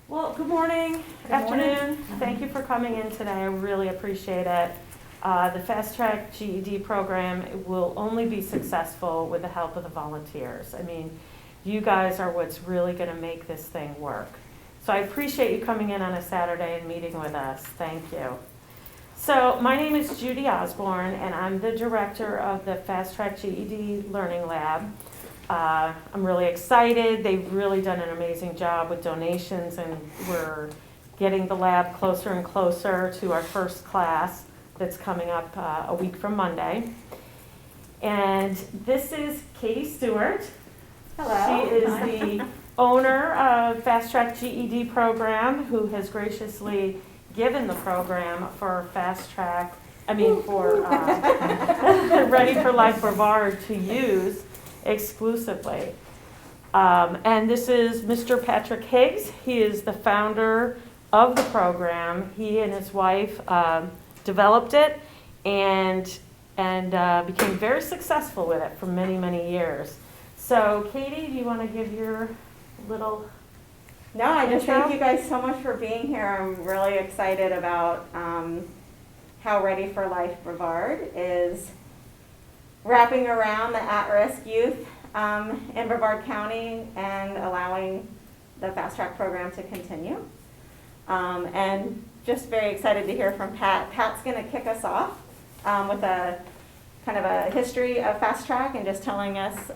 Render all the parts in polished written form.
Well, good morning, afternoon. Thank you for coming in today. I really appreciate it. The Fast Track GED program will only be successful with the help of the volunteers. I mean, you guys are what's really going to make this thing work. So I appreciate you coming in on a Saturday and meeting with us. Thank you. So my name is Judy Osborne, and I'm the director of the Fast Track GED Learning Lab. I'm really excited. They've really done an amazing job with donations, and we're getting the lab closer and closer to our first class that's coming up a week from Monday. And this is Katie Stewart. Hello. She is the owner of Fast Track GED program, who has graciously given the program for for Ready for Life Brevard to use exclusively. And this is Mr. Patrick Higgs. He is the founder of the program. He and his wife developed it and became very successful with it for many, many years. So Katie, do you want to give your little No, I just intro? thank you guys so much for being here. I'm really excited about how Ready for Life Brevard is wrapping around the at-risk youth in Brevard County and allowing the Fast Track program to continue. And just very excited to hear from Pat. Pat's going to kick us off with a kind of a history of Fast Track and just telling us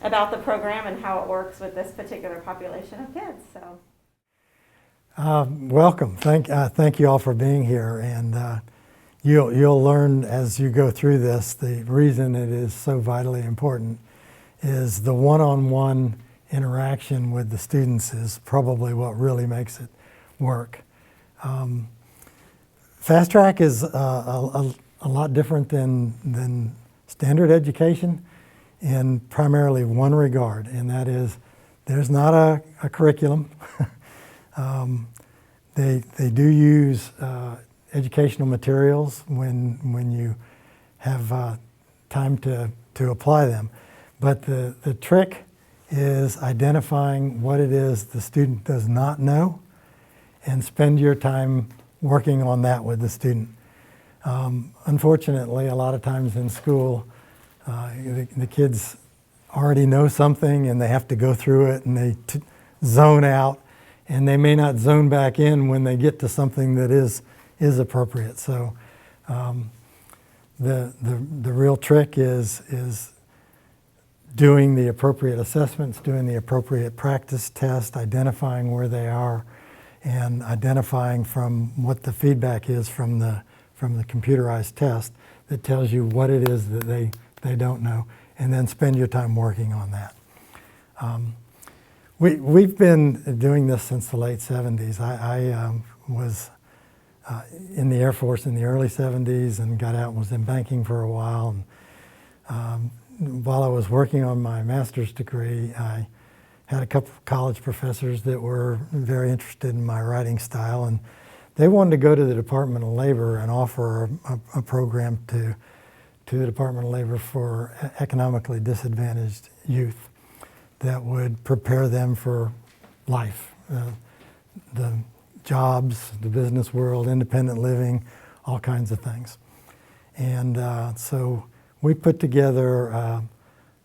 about the program and how it works with this particular population of kids. So, welcome. Thank you all for being here, and you'll learn as you go through this. The reason it is so vitally important is the one-on-one interaction with the students is probably what really makes it work. Fast Track is a lot different than standard education in primarily one regard, and that is there's not a curriculum. They do use educational materials when you have time to apply them. But the trick is identifying what it is the student does not know and spend your time working on that with the student. Unfortunately, a lot of times in school, the kids already know something and they have to go through it and they zone out, and they may not zone back in when they get to something that is appropriate. So the real trick is doing the appropriate assessments, doing the appropriate practice test, identifying where they are, and identifying from what the feedback is from the computerized test that tells you what it is that they don't know, and then spend your time working on that. We've been doing this since the late 70s. I was in the Air Force in the early 70s and got out and was in banking for a while. And while I was working on my master's degree, I had a couple of college professors that were very interested in my writing style, and they wanted to go to the Department of Labor and offer a program to the Department of Labor for economically disadvantaged youth that would prepare them for life, the jobs, the business world, independent living, all kinds of things. And so we put together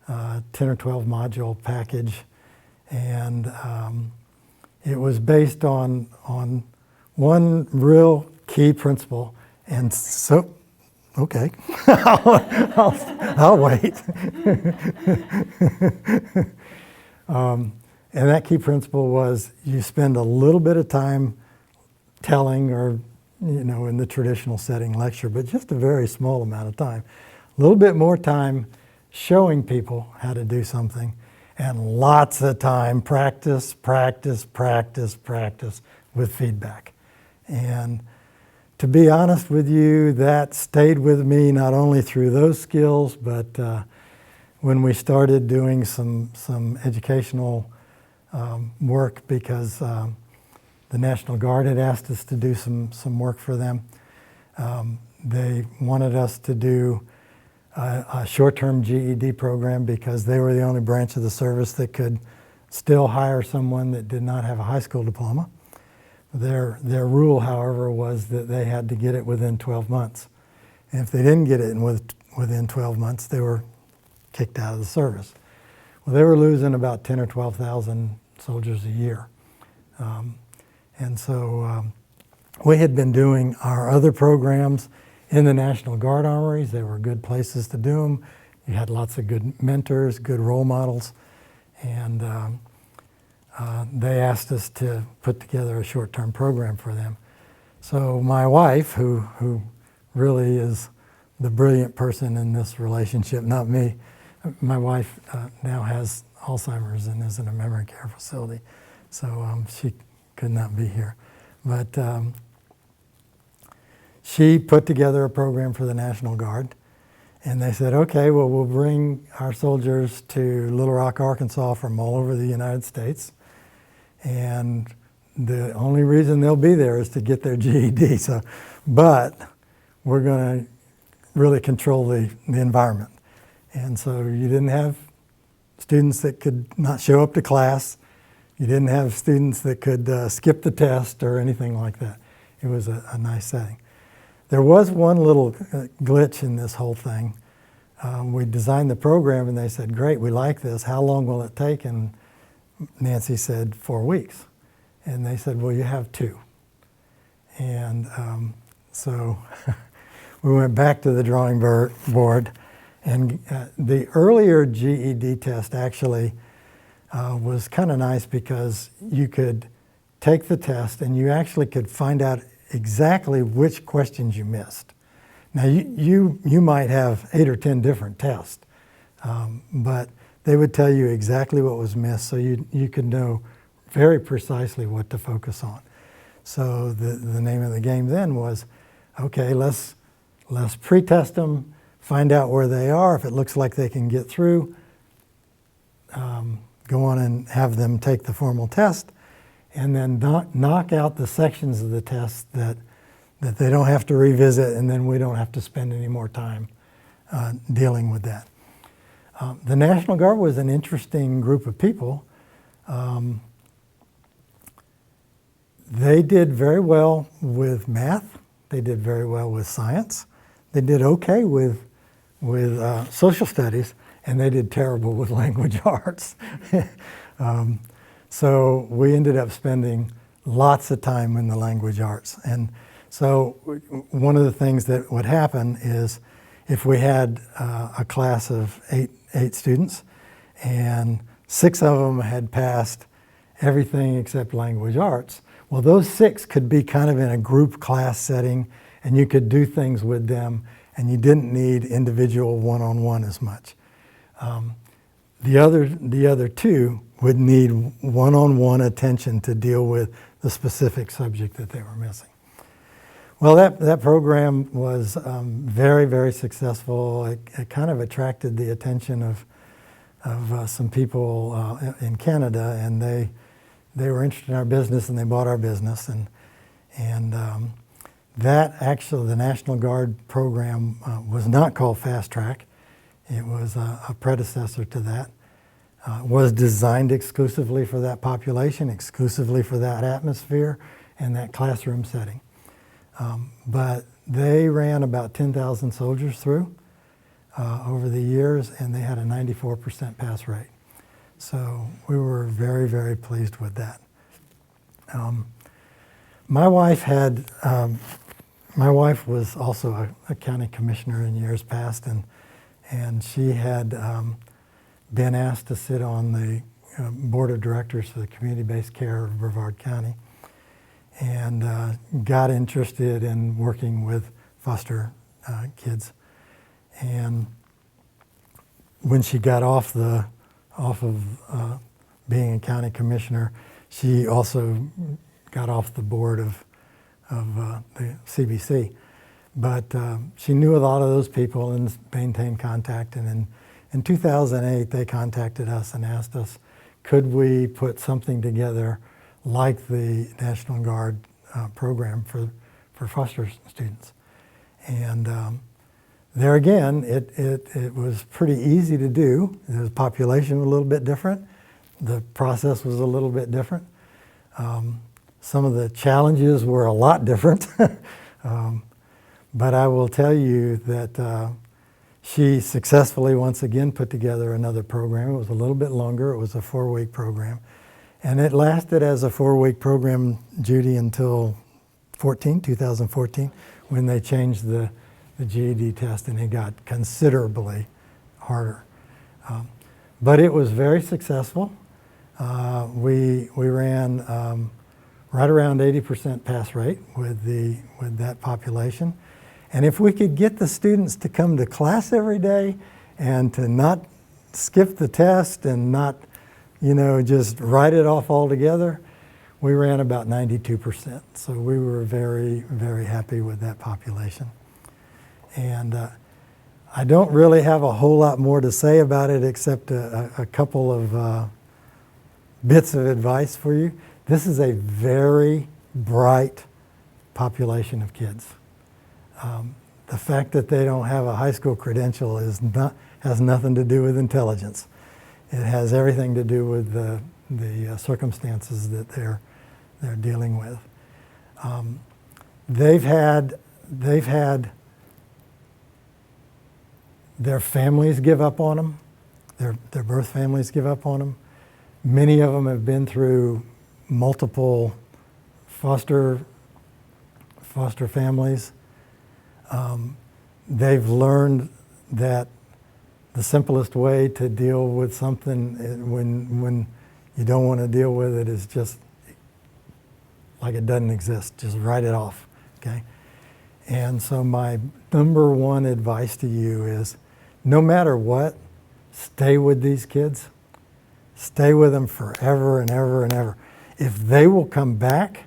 a 10 or 12 module package, and it was based on one real key principle. And so, okay, I'll wait. And that key principle was you spend a little bit of time telling, or in the traditional setting, lecture, but just a very small amount of time. A little bit more time showing people how to do something, and lots of time practice with feedback. And to be honest with you, that stayed with me not only through those skills, but when we started doing some educational work, because the National Guard had asked us to do some work for them. They wanted us to do a short-term GED program because they were the only branch of the service that could still hire someone that did not have a high school diploma. Their rule, however, was that they had to get it within 12 months. And if they didn't get it within 12 months, they were kicked out of the service. Well, they were losing about 10 or 12,000 soldiers a year. And so we had been doing our other programs in the National Guard armories. They were good places to do them. You had lots of good mentors, good role models. And they asked us to put together a short-term program for them. So my wife, who really is the brilliant person in this relationship, not me, my wife now has Alzheimer's and is in a memory care facility, so she could not be here. But she put together a program for the National Guard, and they said, okay, well, we'll bring our soldiers to Little Rock, Arkansas from all over the United States, and the only reason they'll be there is to get their GED. So, but we're going to really control the environment. And so you didn't have students that could not show up to class. You didn't have students that could skip the test or anything like that. It was a nice setting. There was one little glitch in this whole thing. We designed the program and they said, great, we like this. How long will it take? And Nancy said 4 weeks. And they said, well, you have 2. And so we went back to the drawing board. And the earlier GED test actually was kind of nice because you could take the test and you actually could find out exactly which questions you missed. Now you might have 8 or 10 different tests, but they would tell you exactly what was missed, so you could know very precisely what to focus on. So the name of the game then was, okay, let's pre-test them, find out where they are. If it looks like they can get through, go on and have them take the formal test, and then knock out the sections of the test that they don't have to revisit, and then we don't have to spend any more time dealing with that. The National Guard was an interesting group of people. They did very well with math. They did very well with science. They did okay with social studies, and they did terrible with language arts. So we ended up spending lots of time in the language arts. And so one of the things that would happen is if we had a class of eight students and 6 of them had passed everything except language arts, well, those 6 could be kind of in a group class setting, and you could do things with them, and you didn't need individual one-on-one as much. The other 2 would need one-on-one attention to deal with the specific subject that they were missing. Well, that program was very, very successful. It kind of attracted the attention of some people in Canada, and they were interested in our business, and they bought our business. And that actually, the National Guard program was not called Fast Track. It was a predecessor to that. Was designed exclusively for that population, exclusively for that atmosphere and that classroom setting. But they ran about 10,000 soldiers through over the years, and they had a 94% pass rate. So we were very, very pleased with that. My wife was also a county commissioner in years past, and she had been asked to sit on the board of directors for the community-based care of Brevard County, and got interested in working with foster kids. And when she got off of being a county commissioner, she also got off the board of the CBC. But she knew a lot of those people and maintained contact. And in 2008, they contacted us and asked us, could we put something together like the National Guard program for foster students. And there again, it was pretty easy to do. The population was a little bit different. the process was a little bit different. Some of the challenges were a lot different. But I will tell you that she successfully once again put together another program. It was a little bit longer. It was a 4-week program. And it lasted as a 4-week program, Judy, until 2014, when they changed the GED test and it got considerably harder. But it was very successful. We ran right around 80% pass rate with that population. And if we could get the students to come to class every day and to not skip the test and not, just write it off altogether, we ran about 92%. So we were very, very happy with that population. And I don't really have a whole lot more to say about it except a couple of bits of advice for you. This is a very bright population of kids. The fact that they don't have a high school credential has nothing to do with intelligence. It has everything to do with the circumstances that they're dealing with. They've had their families give up on them. Their birth families give up on them. Many of them have been through multiple foster families. They've learned that the simplest way to deal with something when you don't want to deal with it is just like it doesn't exist. Just write it off, okay? And so my number one advice to you is, no matter what, stay with these kids. Stay with them forever and ever and ever. If they will come back,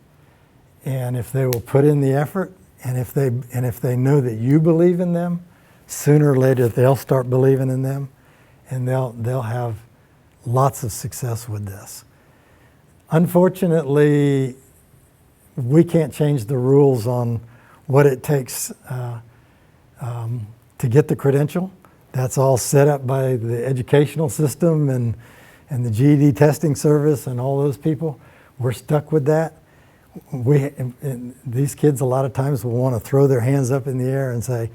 and if they will put in the effort, and if they know that you believe in them, sooner or later they'll start believing in them, and they'll have lots of success with this. Unfortunately, we can't change the rules on what it takes to get the credential. That's all set up by the educational system and the GED testing service and all those people. We're stuck with that. And these kids a lot of times will want to throw their hands up in the air and say,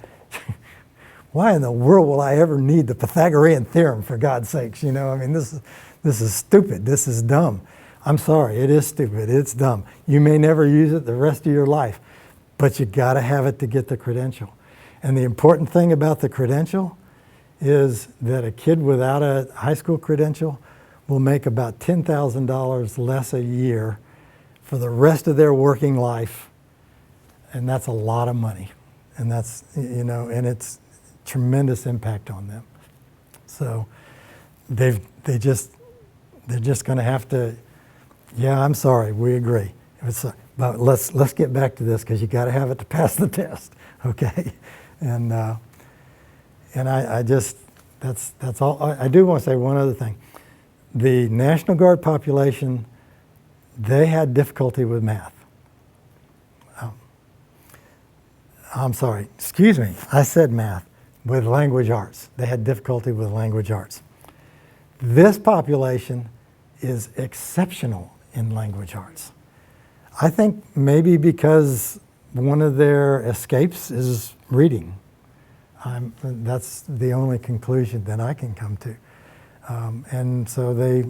why in the world will I ever need the Pythagorean theorem, for God's sakes? This is stupid. This is dumb. I'm sorry, it is stupid. It's dumb. You may never use it the rest of your life, but you got to have it to get the credential. And the important thing about the credential is that a kid without a high school credential will make about $10,000 less a year for the rest of their working life, and that's a lot of money. And that's, and it's tremendous impact on them. So they're just going to have to, yeah, I'm sorry, we agree. But let's get back to this, because you got to have it to pass the test, okay? And I just, that's all. I do want to say one other thing. The National Guard population, they had difficulty with math. I'm sorry, excuse me, I said math, with language arts. They had difficulty with language arts. This population is exceptional in language arts. I think maybe because one of their escapes is reading. That's the only conclusion that I can come to. And so they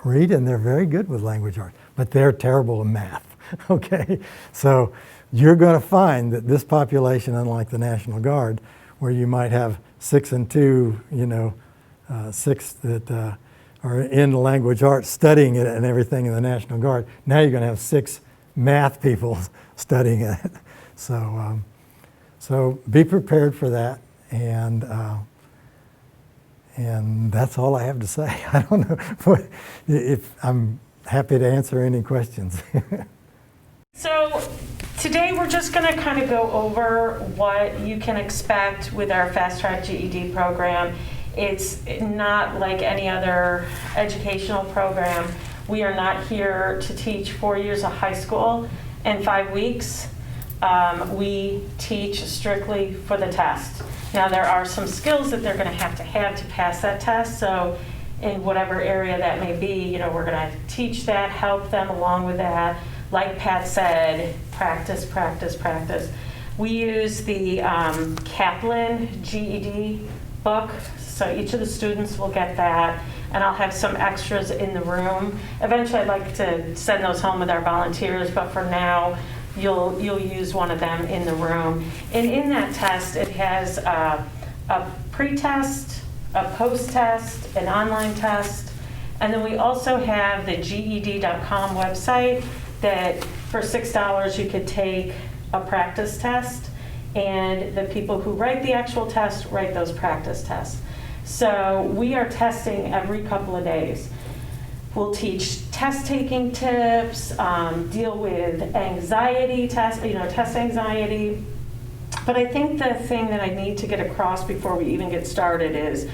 read, and they're very good with language arts, but they're terrible in math, okay? So you're going to find that this population, unlike the National Guard, where you might have 6 and 2, 6 that are in language arts studying it and everything in the National Guard, now you're going to have 6 math people studying it. So, so be prepared for that, and that's all I have to say. I don't know if I'm happy to answer any questions. So today we're just going to kind of go over what you can expect with our Fast Track GED program. It's not like any other educational program. We are not here to teach 4 years of high school in 5 weeks. We teach strictly for the test. Now there are some skills that they're going to have to pass that test. So in whatever area that may be. You know, we're going to teach that, help them along with that. Like Pat said, practice, practice, practice. We use the Kaplan GED book, so each of the students will get that, and I'll have some extras in the room. Eventually, I'd like to send those home with our volunteers, but for now, you'll use one of them in the room. And in that test, it has a pre-test, a post-test, an online test, and then we also have the GED.com website that for $6 you could take a practice test, and the people who write the actual test write those practice tests. So we are testing every couple of days. We'll teach test taking tips, deal with anxiety tests, test anxiety. But I think the thing that I need to get across before we even get started is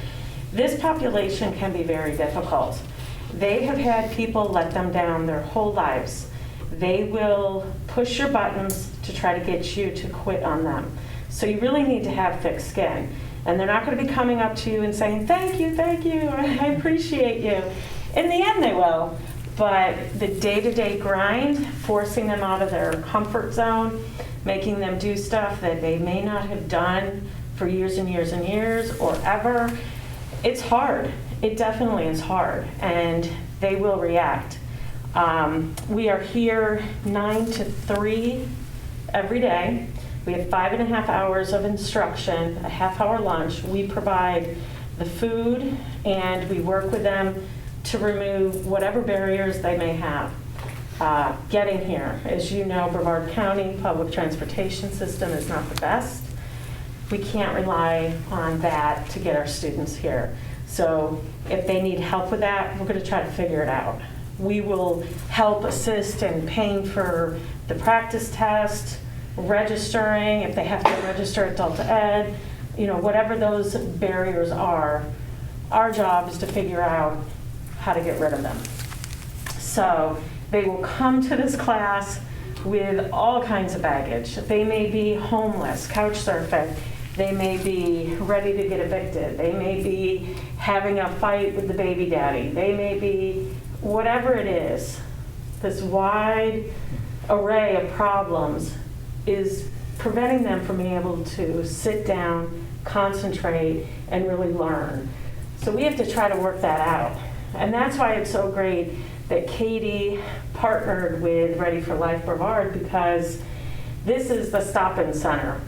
this population can be very difficult. They have had people let them down their whole lives. They will push your buttons to try to get you to quit on them. So you really need to have thick skin. And they're not going to be coming up to you and saying, thank you, I appreciate you. In the end, they will. But the day-to-day grind, forcing them out of their comfort zone, making them do stuff that they may not have done for years and years and years or ever, it's hard. It definitely is hard. And they will react. We are here 9 to 3 every day. We have 5.5 hours of instruction, a half-hour lunch. We provide the food, and we work with them to remove whatever barriers they may have. Getting here, as you know, Brevard County public transportation system is not the best. We can't rely on that to get our students here. So if they need help with that, we're going to try to figure it out. We will help assist in paying for the practice test, registering, if they have to register at Delta Ed, whatever those barriers are, our job is to figure out how to get rid of them. So they will come to this class with all kinds of baggage. They may be homeless, couch surfing. They may be ready to get evicted. They may be having a fight with the baby daddy. They may be whatever it is. This wide array of problems is preventing them from being able to sit down, concentrate, and really learn. So we have to try to work that out. And that's why it's so great that Katie partnered with Ready for Life Brevard, because this is the stop-in center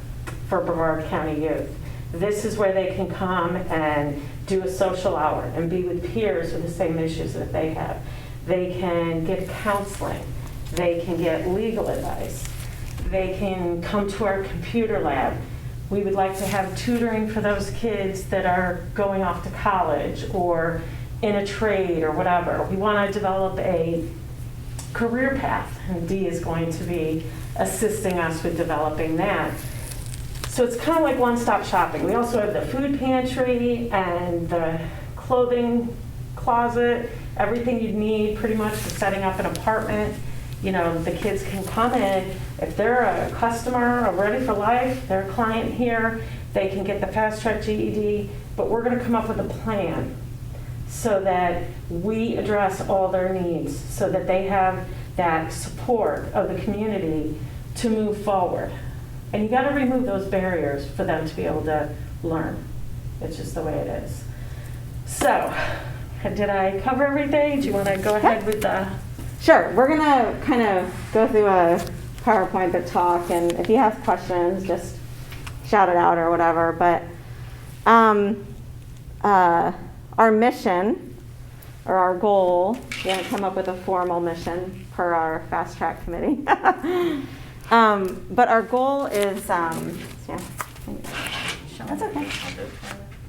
for Brevard County youth. This is where they can come and do a social hour and be with peers with the same issues that they have. They can get counseling. They can get legal advice. They can come to our computer lab. We would like to have tutoring for those kids that are going off to college or in a trade or whatever. We want to develop a career path, and Dee is going to be assisting us with developing that. So it's kind of like one-stop shopping. We also have the food pantry and the clothing closet, everything you'd need pretty much for setting up an apartment. The kids can come in. If they're a customer or Ready for Life, they're a client here, they can get the fast track GED, but we're going to come up with a plan so that we address all their needs, so that they have that support of the community to move forward. And you got to remove those barriers for them to be able to learn. It's just the way it is. So, did I cover everything? Do you want to go ahead with the... Sure. We're going to kind of go through a PowerPoint but talk, and if you have questions, just shout it out or whatever. But our mission, or our goal, we haven't come up with a formal mission per our fast track committee. But our goal is, yeah. That's okay.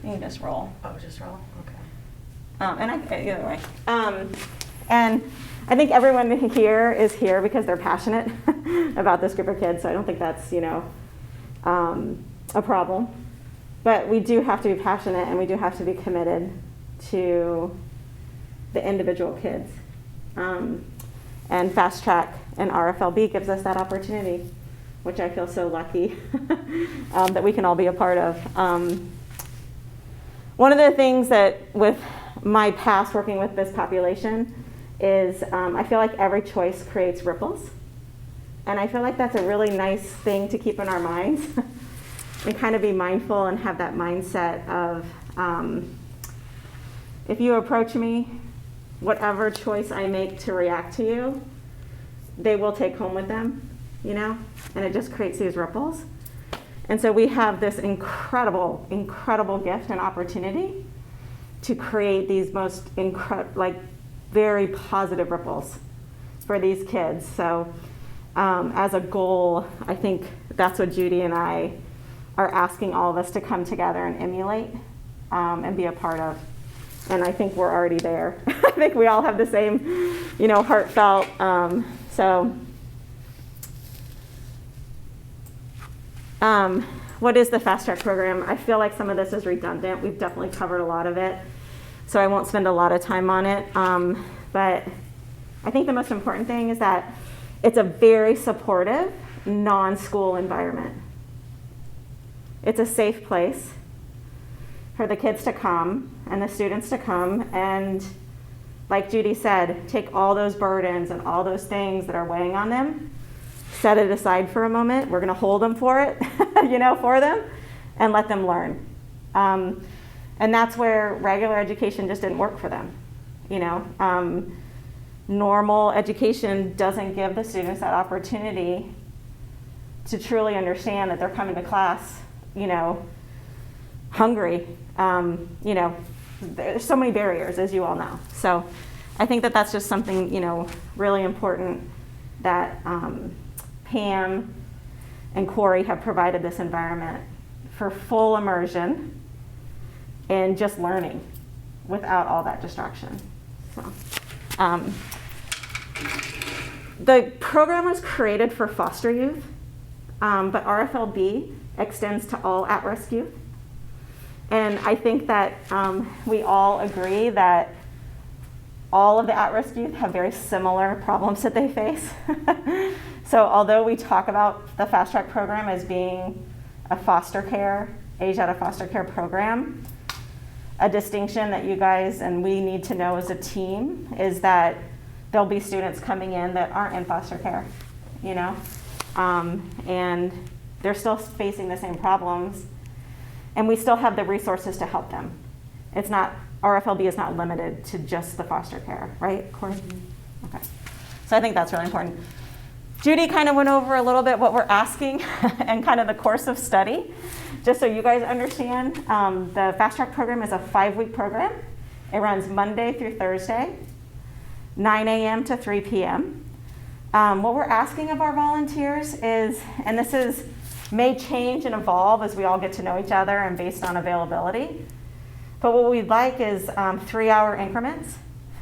You can just roll. Oh, just roll? Okay. Either way. And I think everyone here is here because they're passionate about this group of kids, so I don't think that's, a problem. But we do have to be passionate, and we do have to be committed to the individual kids. And Fast Track and RFLB gives us that opportunity, which I feel so lucky that we can all be a part of. One of the things that with my past working with this population is I feel like every choice creates ripples. And I feel like that's a really nice thing to keep in our minds and kind of be mindful and have that mindset of if you approach me, whatever choice I make to react to you, they will take home with them, you know? And it just creates these ripples. And so we have this incredible, incredible gift and opportunity to create these most very positive ripples for these kids. So as a goal, I think that's what Judy and I are asking all of us to come together and emulate and be a part of. And I think we're already there. I think we all have the same, heartfelt. What is the Fast Track program? I feel like some of this is redundant. We've definitely covered a lot of it, so I won't spend a lot of time on it. But I think the most important thing is that it's a very supportive, non-school environment. It's a safe place for the kids to come and the students to come and, like Judy said, take all those burdens and all those things that are weighing on them, set it aside for a moment. We're going to hold them for it, for them, and let them learn. And that's where regular education just didn't work for them. Normal education doesn't give the students that opportunity to truly understand that they're coming to class, hungry. There's so many barriers, as you all know. So I think that that's just something, really important that Pam and Corey have provided this environment for full immersion and just learning without all that distraction. So, the program was created for foster youth, but RFLB extends to all at-risk youth. And I think that we all agree that all of the at-risk youth have very similar problems that they face. So although we talk about the Fast Track program as being a foster care, age out of foster care program, a distinction that you guys and we need to know as a team is that there'll be students coming in that aren't in foster care, and they're still facing the same problems, and we still have the resources to help them. It's not, RFLB is not limited to just the foster care, right, Corey? Okay, so I think that's really important. Judy kind of went over a little bit what we're asking and kind of the course of study. Just so you guys understand, the Fast Track program is a 5-week program. It runs Monday through Thursday, 9 a.m. to 3 p.m. What we're asking of our volunteers is, and this may change and evolve as we all get to know each other and based on availability, but what we'd like is 3-hour increments,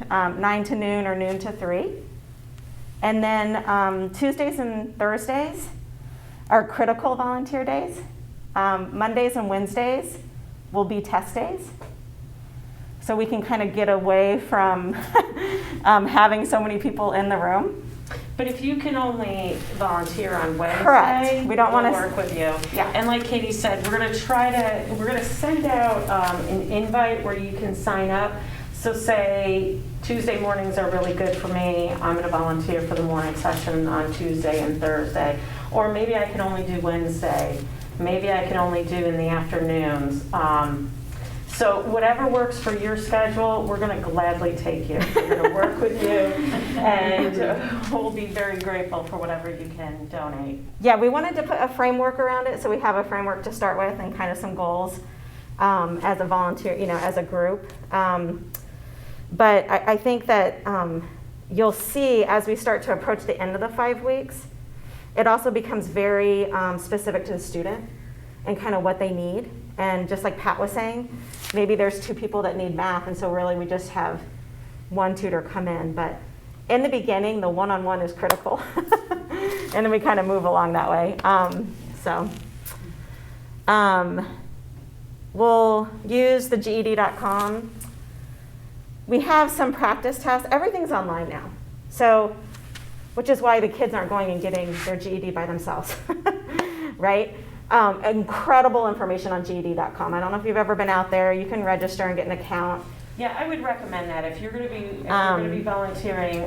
9 to noon or noon to 3. And then Tuesdays and Thursdays are critical volunteer days. Mondays and Wednesdays will be test days. So we can kind of get away from having so many people in the room. But if you can only volunteer on Wednesday, correct. We don't want to work with you. Yeah. And like Katie said, we're going to send out an invite where you can sign up. So say Tuesday mornings are really good for me. I'm going to volunteer for the morning session on Tuesday and Thursday. Or maybe I can only do Wednesday. Maybe I can only do in the afternoons. So whatever works for your schedule, we're going to gladly take you. We're going to work with you, and we'll be very grateful for whatever you can donate. Yeah, we wanted to put a framework around it, so we have a framework to start with and kind of some goals as a volunteer, as a group. But I think that you'll see as we start to approach the end of the 5 weeks, it also becomes very specific to the student and kind of what they need. And just like Pat was saying, maybe there's 2 people that need math, and so really we just have 1 tutor come in. But in the beginning, the one-on-one is critical. And then we kind of move along that way. We'll use the GED.com. We have some practice tests. Everything's online now. So, which is why the kids aren't going and getting their GED by themselves, right? Incredible information on GED.com. I don't know if you've ever been out there. You can register and get an account. Yeah, I would recommend that. If you're going to be volunteering,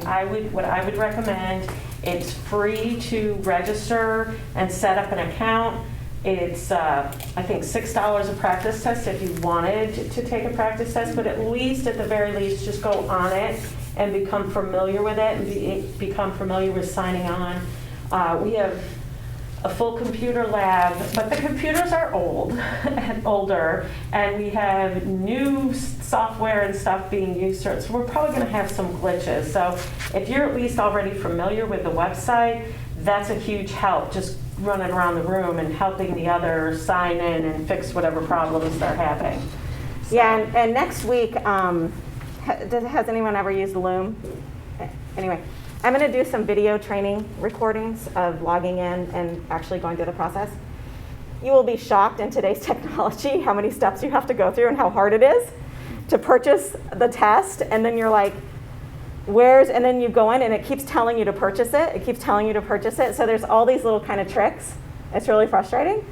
what I would recommend, it's free to register and set up an account. It's, I think, $6 a practice test if you wanted to take a practice test, but at the very least, just go on it and become familiar with it and become familiar with signing on. We have a full computer lab, but the computers are old and older, and we have new software and stuff being used, so we're probably going to have some glitches. So if you're at least already familiar with the website, that's a huge help, just running around the room and helping the others sign in and fix whatever problems they're having. So. Yeah, and next week, has anyone ever used Loom? Anyway, I'm going to do some video training recordings of logging in and actually going through the process. You will be shocked in today's technology how many steps you have to go through and how hard it is to purchase the test, and then you're like, and then you go in and it keeps telling you to purchase it. It keeps telling you to purchase it. So there's all these little kind of tricks. It's really frustrating.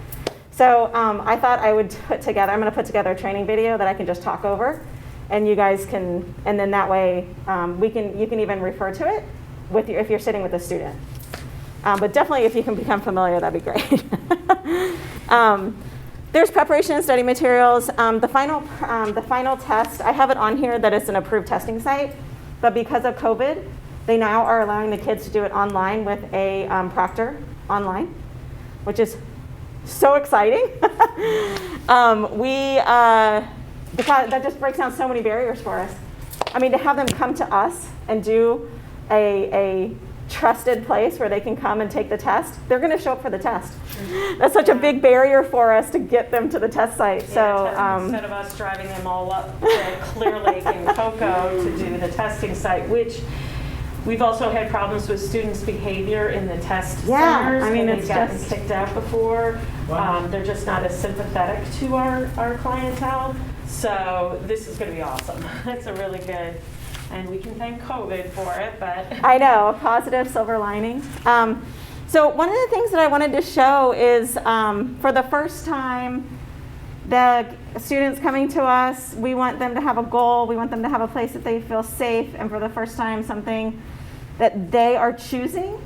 So I thought I would I'm going to put together a training video that I can just talk over, and you guys can, and then that way you can even refer to it if you're sitting with a student. But definitely if you can become familiar, that'd be great. There's preparation and study materials. The final test, I have it on here that it's an approved testing site. But because of COVID, they now are allowing the kids to do it online with a proctor online, which is so exciting. Because that just breaks down so many barriers for us. I mean, to have them come to us and do a trusted place where they can come and take the test, they're going to show up for the test. That's such a big barrier for us to get them to the test site. Yeah, instead of us driving them all up to Clear Lake and Cocoa to do the testing site, which we've also had problems with students' behavior in the test centers. I mean, it's gotten kicked out before. Wow. They're just not as sympathetic to our clientele. So this is going to be awesome. That's a really good. And we can thank COVID for it, but. I know, a positive silver lining. So one of the things that I wanted to show is for the first time, the students coming to us, we want them to have a goal, we want them to have a place that they feel safe, and for the first time, something that they are choosing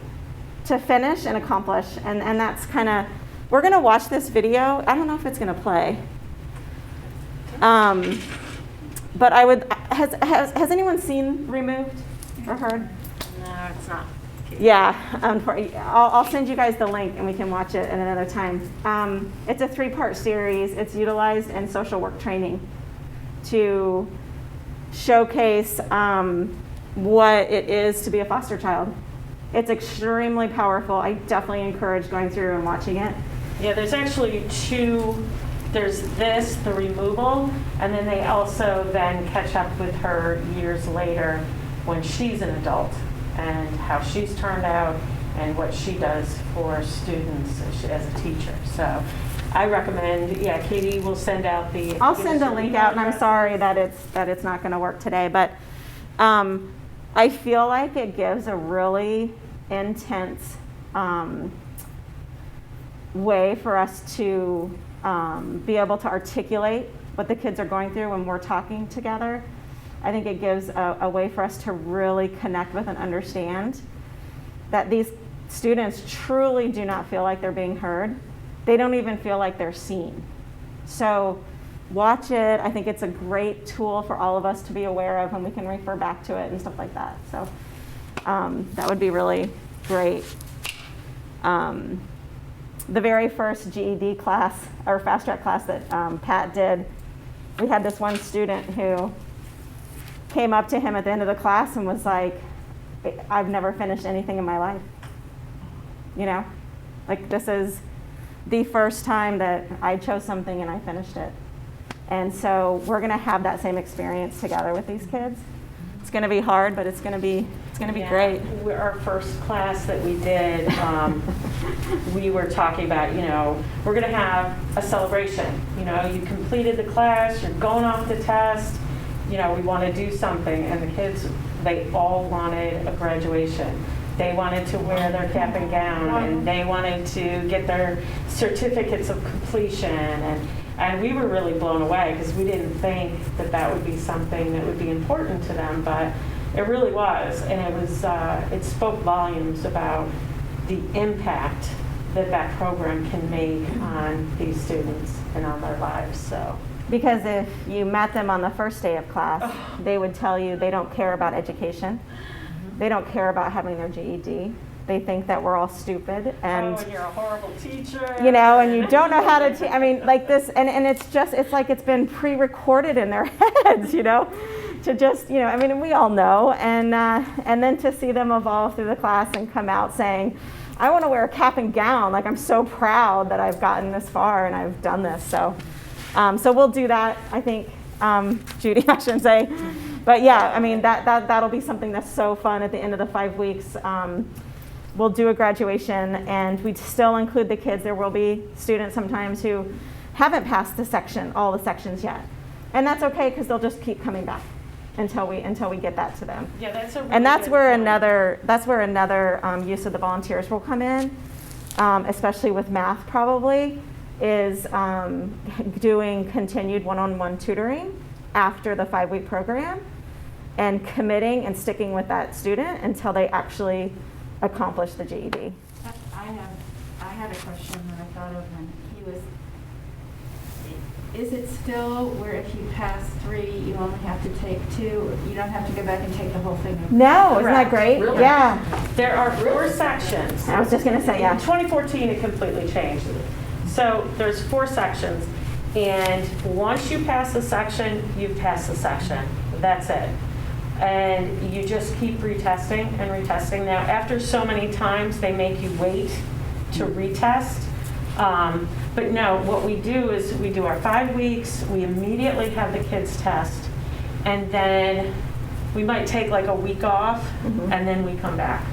to finish and accomplish. And that's kind of, we're going to watch this video. I don't know if it's going to play. But I would, has anyone seen Removed or heard? No, it's not. Yeah, I'll send you guys the link and we can watch it at another time. It's a 3-part series. It's utilized in social work training to showcase what it is to be a foster child. It's extremely powerful. I definitely encourage going through and watching it. Yeah, there's actually 2. There's this, the removal, and then they also then catch up with her years later when she's an adult and how she's turned out and what she does for students as a teacher. So I recommend, Katie will send out the. I'll send a link out, and I'm sorry that it's not going to work today, but I feel like it gives a really intense way for us to be able to articulate what the kids are going through when we're talking together. I think it gives a way for us to really connect with and understand that these students truly do not feel like they're being heard. They don't even feel like they're seen. So watch it. I think it's a great tool for all of us to be aware of, and we can refer back to it and stuff like that. So that would be really great. The very first GED class, or fast track class that Pat did, we had this one student who came up to him at the end of the class and was like, I've never finished anything in my life. You know, like this is the first time that I chose something and I finished it. And so we're going to have that same experience together with these kids. It's going to be hard, but it's going to be great. Our first class that we did, we were talking about, we're going to have a celebration. You completed the class, you're going off the test, we want to do something. And the kids, they all wanted a graduation. They wanted to wear their cap and gown, and they wanted to get their certificates of completion. And And we were really blown away because we didn't think that that would be something that would be important to them, but it really was. And it spoke volumes about the impact that that program can make on these students and on their lives. So. Because if you met them on the first day of class, they would tell you they don't care about education. They don't care about having their GED. They think that we're all stupid and you're a horrible teacher. You know, and you don't know how to I mean, like this, and it's like it's been pre-recorded in their heads, you know, to just, you know, I mean, we all know, and then to see them evolve through the class and come out saying, I want to wear a cap and gown, like I'm so proud that I've gotten this far and I've done this. So we'll do that, I think, Judy, I shouldn't say. But yeah, I mean, that'll be something that's so fun at the end of the 5 weeks. We'll do a graduation, and we still include the kids. There will be students sometimes who haven't passed all the sections yet. And that's okay, because they'll just keep coming back until we get that to them. Yeah, that's a really and that's good where point. another use of the volunteers will come in, especially with math probably, is doing continued one-on-one tutoring after the 5-week program and committing and sticking with that student until they actually accomplish the GED. I had a question that I thought of when he was, is it still where if you pass 3, you only have to take 2, you don't have to go back and take the whole thing? No, isn't that Correct. great? Really? Yeah. There are 4 sections. I was just going to say, yeah. In 2014, it completely changed. So there's 4 sections, and once you pass a section, you've passed the section. That's it. And you just keep retesting and retesting. Now, after so many times, they make you wait to retest. But no, what we do is we do our 5 weeks, we immediately have the kids test, and then we might take like a week off, and then we come back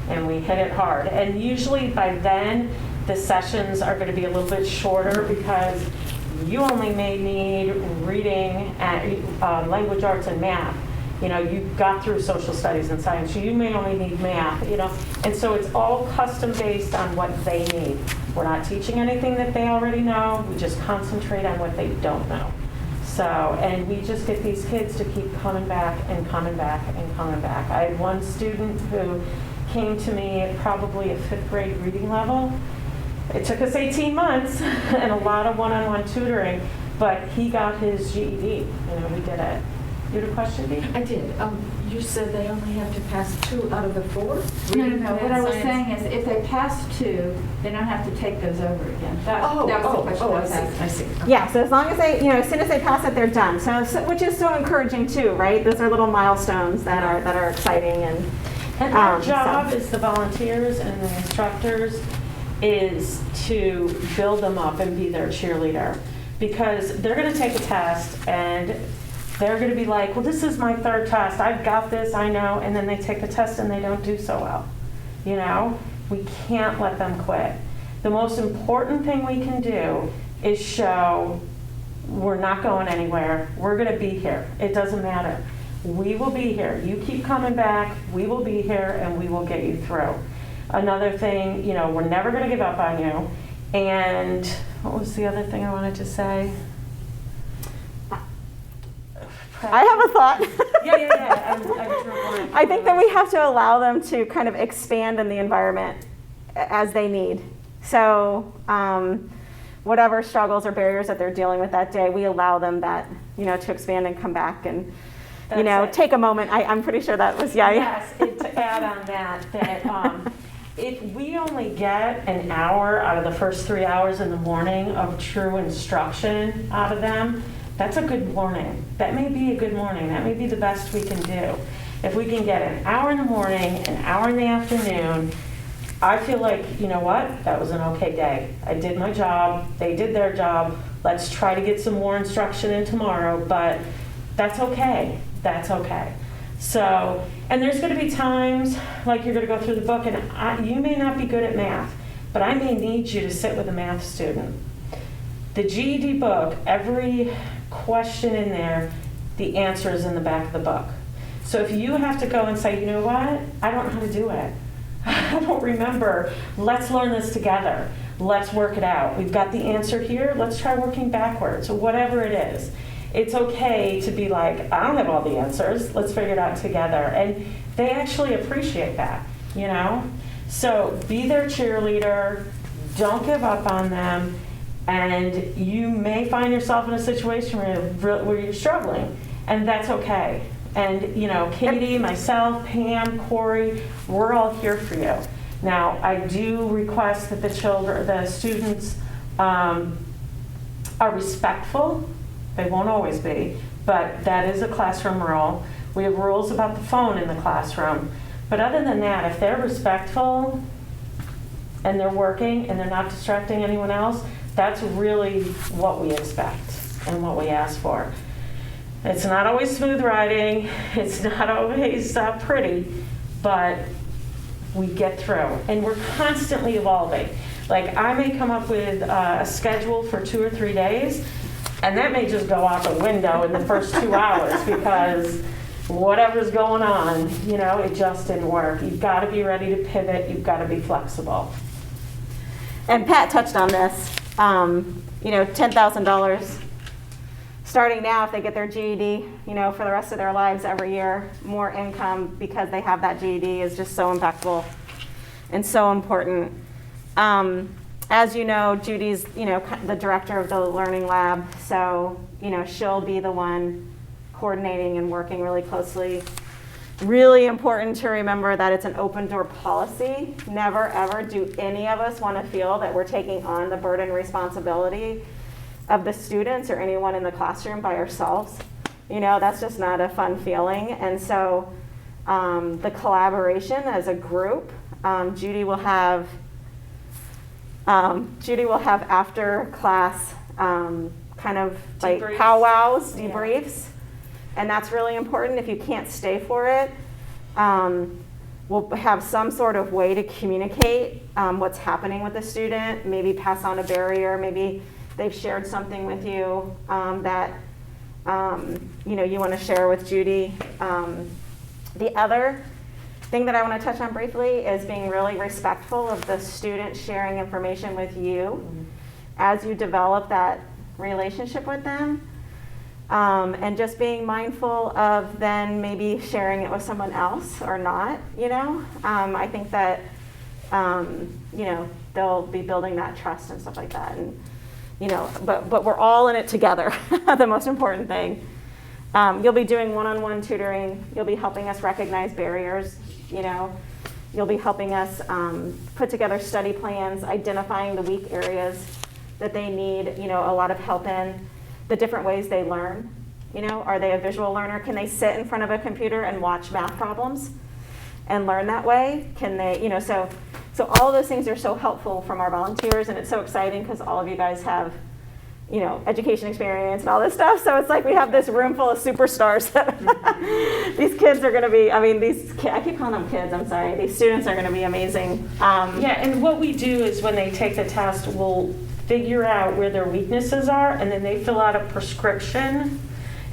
and we hit it hard. And usually by then, the sessions are going to be a little bit shorter because you only may need reading, and, language arts, and math. You know, you got through social studies and science, so you may only need math, you know, and so it's all custom based on what they need. We're not teaching anything that they already know, we just concentrate on what they don't know. So, and we just get these kids to keep coming back and coming back and coming back. I had one student who came to me at probably a 5th grade reading level. It took us 18 months and a lot of one-on-one tutoring, but he got his GED, you know, we did it. You had a question, Dee? I did. You said they only have to pass 2 out of the 4? No. What I was saying is if they pass 2, they don't have to take those over again. That was the question I was asking. I see. Yeah, so as long as they, you know, as soon as they pass it, they're done. So which is so encouraging too, right? Those are little milestones that are exciting And our so. job as the volunteers and the instructors is to build them up and be their cheerleader, because they're going to take a test and they're going to be like, well, this is my 3rd test. I've got this, I know. And then they take the test and they don't do so well. You know, we can't let them quit. The most important thing we can do is show we're not going anywhere. We're going to be here. It doesn't matter. We will be here. You keep coming back. We will be here and we will get you through. Another thing, you know, we're never going to give up on you. And what was the other thing I wanted to say? I have a thought. Yeah. I think that we have to allow them to kind of expand in the environment as they need. So whatever struggles or barriers that they're dealing with that day, we allow them that, you know, to expand and come back and, you know, take a moment. I'm pretty sure that was, Yes, and to add on that if we only get an hour out of the first 3 hours in the morning of true instruction out of them, that's a good morning. That may be a good morning. That may be the best we can do. If we can get an hour in the morning, an hour in the afternoon, I feel like, you know what, that was an okay day. I did my job, they did their job. Let's try to get some more instruction in tomorrow, but that's okay. That's okay. So, and there's going to be times, like you're going to go through the book, and you may not be good at math, but I may need you to sit with a math student. The GED book, every question in there, the answer is in the back of the book. So if you have to go and say, you know what, I don't know how to do it. I don't remember. Let's learn this together. let's work it out. We've got the answer here, let's try working backwards, or whatever it is. It's okay to be like, I don't have all the answers, let's figure it out together. And they actually appreciate that, you know? So be their cheerleader, don't give up on them, and you may find yourself in a situation where you're struggling, and that's okay. And, you know, Katie, myself, Pam, Corey, we're all here for you. Now, I do request that the students are respectful. They won't always be, but that is a classroom rule. We have rules about the phone in the classroom. But other than that, if they're respectful and they're working and they're not distracting anyone else, that's really what we expect and what we ask for. It's not always smooth riding, it's not always pretty, but we get through. And we're constantly evolving. Like, I may come up with a schedule for 2 or 3 days, and that may just go out the window in the first 2 hours because whatever's going on, you know, it just didn't work. You've got to be ready to pivot, you've got to be flexible. And Pat touched on this, you know, $10,000 starting now if they get their GED, you know, for the rest of their lives every year, more income because they have that GED is just so impactful and so important. As you know, Judy's, you know, the director of the Learning Lab, so, you know, she'll be the one coordinating and working really closely. Really important to remember that it's an open door policy. Never ever do any of us want to feel that we're taking on the burden and responsibility of the students or anyone in the classroom by ourselves. You know, that's just not a fun feeling. And so the collaboration as a group, Judy will have after class kind of like Debriefs. powwows, Yeah. debriefs. And that's really important. If you can't stay for it, we'll have some sort of way to communicate what's happening with the student, maybe pass on a barrier, maybe they've shared something with you that you know, you want to share with Judy. The other thing that I want to touch on briefly is being really respectful of the student sharing information with you as you develop that relationship with them. And just being mindful of then maybe sharing it with someone else or not, you know. I think that, you know, they'll be building that trust and stuff like that. And, you know, but we're all in it together, the most important thing. You'll be doing one-on-one tutoring. You'll be helping us recognize barriers, you know. You'll be helping us put together study plans, identifying the weak areas that they need, you know, a lot of help in. The different ways they learn, you know, are they a visual learner? Can they sit in front of a computer and watch math problems and learn that way? Can they, you know, so all of those things are so helpful from our volunteers, and it's so exciting because all of you guys have, you know, education experience and all this stuff. So it's like we have this room full of superstars. These kids are going to be, I mean, I keep calling them kids, I'm sorry. These students are going to be amazing. Yeah, and what we do is when they take the test, we'll figure out where their weaknesses are, and then they fill out a prescription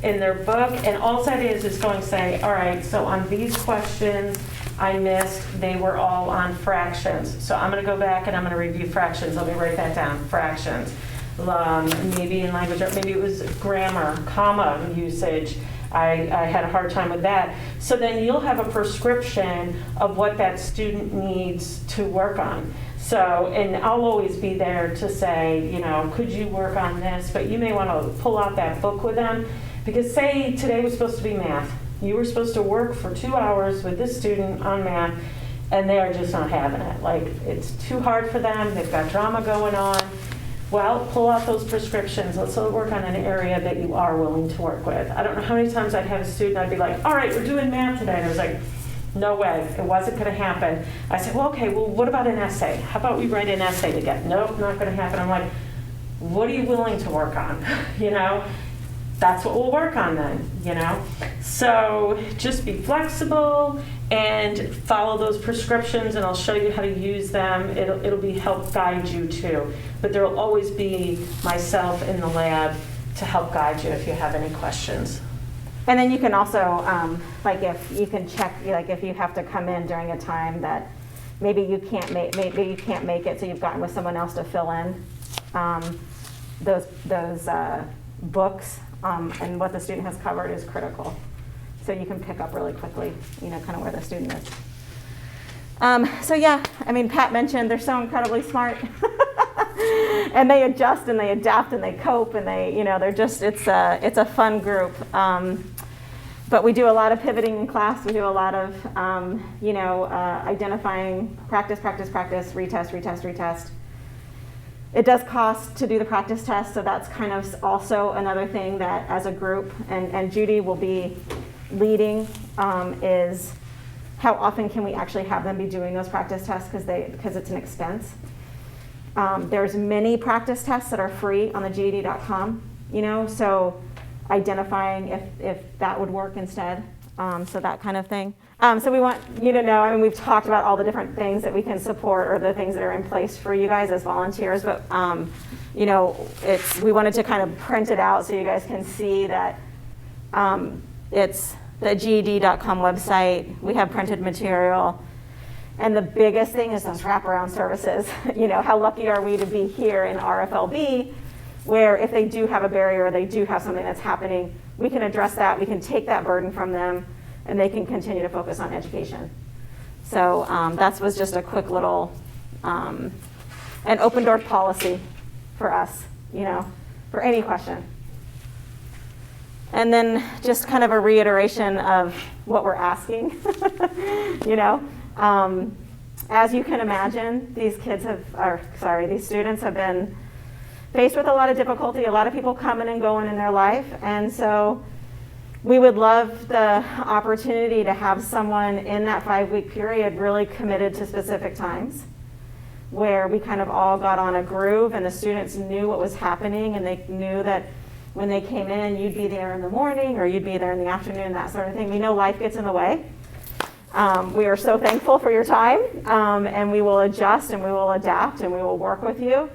in their book, and all that is going to say, all right, so on these questions I missed, they were all on fractions. So I'm going to go back and I'm going to review fractions. Let me write that down, fractions. Maybe in language, or maybe it was grammar, comma usage. I had a hard time with that. So then you'll have a prescription of what that student needs to work on. So, and I'll always be there to say, you know, could you work on this? But you may want to pull out that book with them, because say today was supposed to be math. You were supposed to work for 2 hours with this student on math, and they are just not having it. Like, it's too hard for them. They've got drama going on. Well, pull out those prescriptions. Let's work on an area that you are willing to work with. I don't know how many times I'd have a student, I'd be like, all right, we're doing math today. And I was like, no way, it wasn't going to happen. I said, well, okay, well, what about an essay? How about we write an essay together? Nope, not going to happen. I'm like, what are you willing to work on? You know, that's what we'll work on then, you know? So just be flexible and follow those prescriptions, and I'll show you how to use them. It'll be help guide you too. But there will always be myself in the lab to help guide you if you have any questions. And then you can also, like if you can check, like if you have to come in during a time that maybe you can't make it, so you've gotten with someone else to fill in those books, and what the student has covered is critical. So you can pick up really quickly, kind of where the student is. So yeah, I mean, Pat mentioned they're so incredibly smart. And they adjust and they adapt and they cope and they're just, it's a fun group. But we do a lot of pivoting in class. We do a lot of, identifying practice, retest. It does cost to do the practice test, so that's kind of also another thing that as a group, and Judy will be leading, is how often can we actually have them be doing those practice tests because it's an expense. There's many practice tests that are free on the GED.com, so identifying if that would work instead, so that kind of thing. So we want you to know, we've talked about all the different things that we can support or the things that are in place for you guys as volunteers, but we wanted to kind of print it out so you guys can see that it's the GED.com website. We have printed material. And the biggest thing is those wraparound services. How lucky are we to be here in RFLB, where if they do have a barrier or they do have something that's happening, we can address that, we can take that burden from them, and they can continue to focus on education. So that was just a quick little, an open door policy for us, for any question. And then just kind of a reiteration of what we're asking, As you can imagine, these students have been faced with a lot of difficulty, a lot of people coming and going in their life, and so we would love the opportunity to have someone in that 5-week period really committed to specific times, where we kind of all got on a groove and the students knew what was happening, and they knew that when they came in, you'd be there in the morning or you'd be there in the afternoon, that sort of thing. We know life gets in the way. We are so thankful for your time, and we will adjust and we will adapt and we will work with you.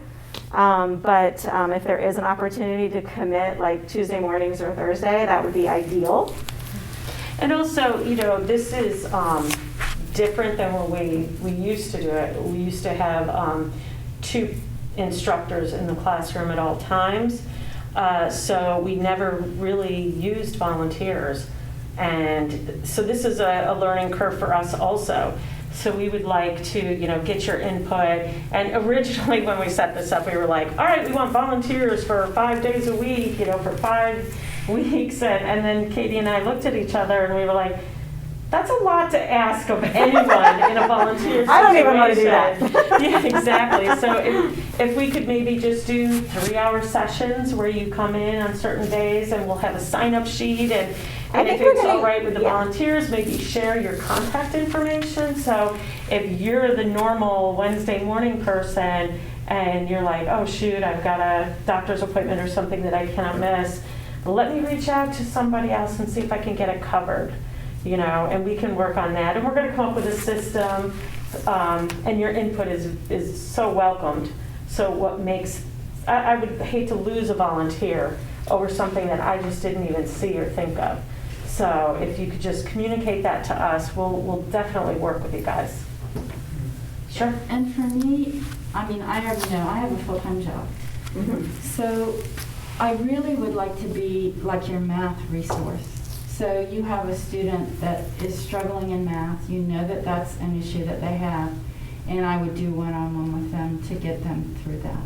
But if there is an opportunity to commit like Tuesday mornings or Thursday, that would be ideal. And also, this is different than when we used to do it. We used to have 2 instructors in the classroom at all times. So we never really used volunteers. And so this is a learning curve for us also. So we would like to, get your input. And originally when we set this up, we were like, all right, we want volunteers for 5 days a week, for 5 weeks. And then Katie and I looked at each other and we were like, that's a lot to ask of anyone in a volunteer situation. I don't even want to do that. Yeah, exactly. So if we could maybe just do 3-hour sessions where you come in on certain days and we'll have a sign-up sheet, and if it's all right with the volunteers, maybe share your contact information. So if you're the normal Wednesday morning person and you're like, oh shoot, I've got a doctor's appointment or something that I cannot miss, let me reach out to somebody else and see if I can get it covered. And we can work on that. And we're going to come up with a system, and your input is so welcomed. So what makes, I would hate to lose a volunteer over something that I just didn't even see or think of. So if you could just communicate that to us, we'll definitely work with you guys. Sure. And for me, I already know I have a full-time job. Mm-hmm. So I really would like to be like your math resource. So you have a student that is struggling in math, that that's an issue that they have, and I would do one-on-one with them to get them through that.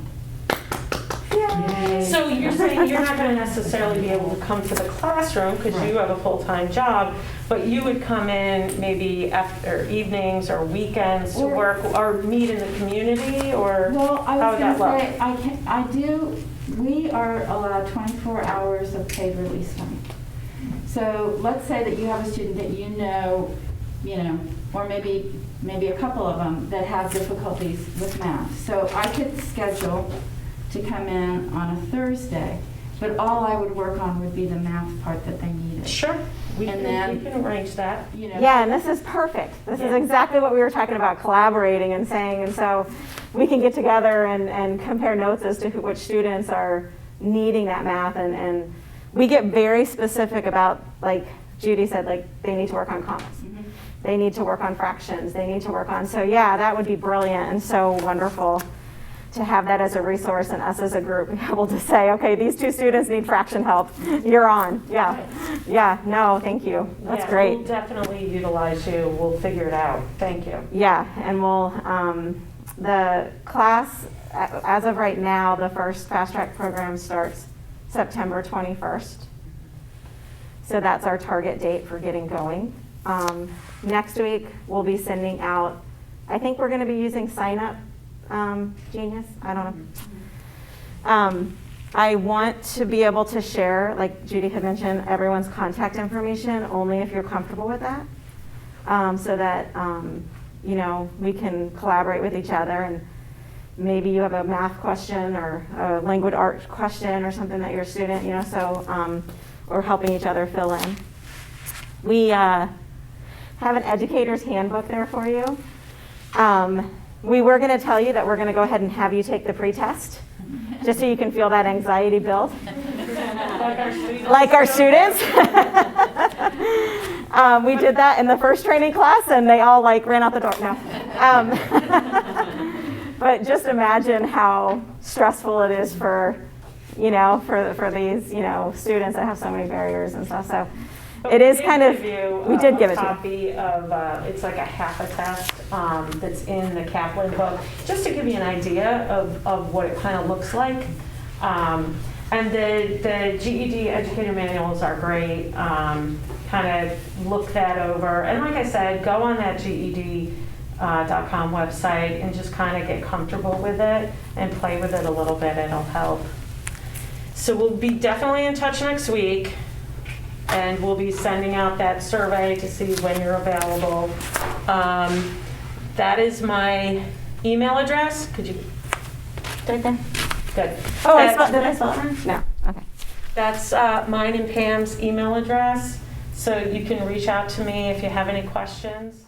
Yay. So you're saying you're not going to necessarily be able to come to the classroom because you have a full-time job, but you would come in maybe after evenings or weekends to work or meet in the community, or well, I how was would that going to look? say, we are allowed 24 hours of paid release time. So let's say that you have a student that or maybe a couple of them that have difficulties with math. So I could schedule to come in on a Thursday, but all I would work on would be the math part that they needed. Sure, we And can arrange that. Yeah, and this is perfect. This is exactly what we were talking about, collaborating and saying, and so we can get together and compare notes as to which students are needing that math, and we get very specific about, like Judy said, like they need to work on commas. Mm-hmm. they need to work on fractions, they need to work on, so yeah, that would be brilliant and so wonderful to have that as a resource and us as a group be able to say, okay, these two students need fraction help, you're on, yeah, no, thank you, that's Yeah, great. We'll definitely utilize you, we'll figure it out, thank you. Yeah, and we'll, the class, as of right now, the first fast track program starts September 21st. So that's our target date for getting going. Next week, we'll be sending out, I think we're going to be using Sign Up Genius, I don't know. I want to be able to share, like Judy had mentioned, everyone's contact information only if you're comfortable with that. So that, you know, we can collaborate with each other, and maybe you have a math question or a language art question or something that you're a student, you know, so, or helping each other fill in. We have an educator's handbook there for you. We were going to tell you that we're going to go ahead and have you take the pre-test, just so you can feel that anxiety build. Like our students. We did that in the first training class, and they all like ran out the door. No. But just imagine how stressful it is for, you know, for these, you know, students that have so many barriers and stuff. So it is kind of, we did give it to you. Copy of, it's like a half a test that's in the Kaplan book, just to give you an idea of what it kind of looks like. And the GED educator manuals are great. Kind of look that over. And like I said, go on that GED.com website and just kind of get comfortable with it and play with it a little bit. It'll help. So we'll be definitely in touch next week. And we'll be sending out that survey to see when you're available. That is my email address. Could you? Right there. Good. Oh, did I spell it wrong? No. Okay. That's mine and Pam's email address. So you can reach out to me if you have any questions.